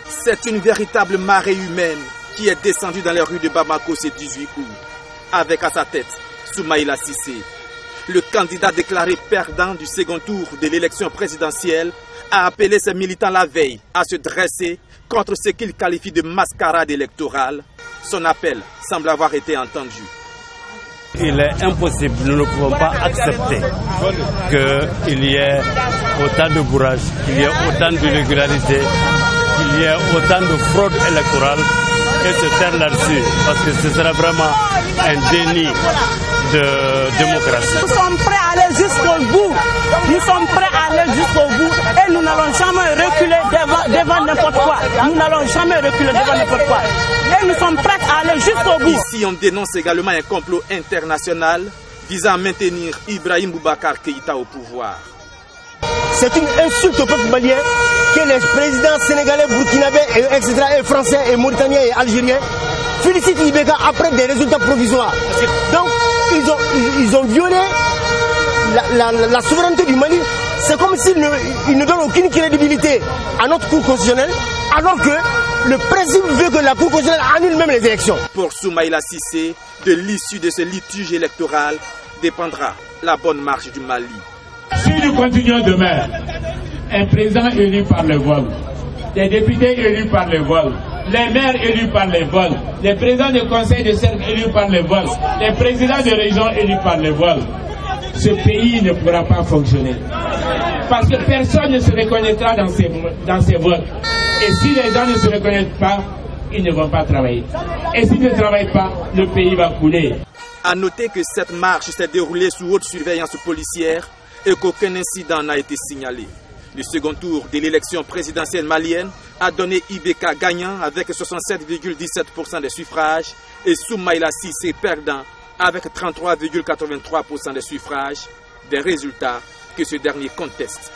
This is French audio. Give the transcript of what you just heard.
C'est une véritable marée humaine qui est descendue dans les rues de Bamako ce 18 août, avec à sa tête Soumaïla Cissé. Le candidat déclaré perdant du second tour de l'élection présidentielle a appelé ses militants la veille à se dresser contre ce qu'il qualifie de mascarade électorale. Son appel semble avoir été entendu. Il est impossible, nous ne pouvons pas accepter qu'il y ait autant de bourrage, qu'il y ait autant d'irrégularités, qu'il y ait autant de fraude électorale et se taire là-dessus, parce que ce serait vraiment un déni de démocratie. Nous sommes prêts à aller jusqu'au bout. Nous sommes prêts à aller jusqu'au bout et nous n'allons jamais reculer devant n'importe quoi. Nous n'allons jamais reculer devant n'importe quoi. Et nous sommes prêts à aller jusqu'au bout. Ici, on dénonce également un complot international visant à maintenir Ibrahim Boubacar Keïta au pouvoir. C'est une insulte au peuple malien que les présidents sénégalais, burkinabés, etc., et français, et mauritaniens et algériens félicitent Ibeka après des résultats provisoires. Donc, ils ont violé la souveraineté du Mali. C'est comme s'ils ne donnent aucune crédibilité à notre Cour constitutionnelle, alors que le principe veut que la Cour constitutionnelle annule même les élections. Pour Soumaïla Cissé, de l'issue de ce litige électoral dépendra la bonne marche du Mali. Si nous continuons demain, un président élu par le vol, des députés élus par le vol, les maires élus par le vol, les présidents de conseil de cercle élus par le vol, les présidents de région élus par le vol, ce pays ne pourra pas fonctionner. Parce que personne ne se reconnaîtra dans ces votes. Et si les gens ne se reconnaissent pas, ils ne vont pas travailler. Et s'ils ne travaillent pas, le pays va couler. A noter que cette marche s'est déroulée sous haute surveillance policière et qu'aucun incident n'a été signalé. Le second tour de l'élection présidentielle malienne a donné Ibeka gagnant avec 67,17% des suffrages et Soumaïla Cissé perdant avec 33,83% des suffrages, des résultats que ce dernier conteste.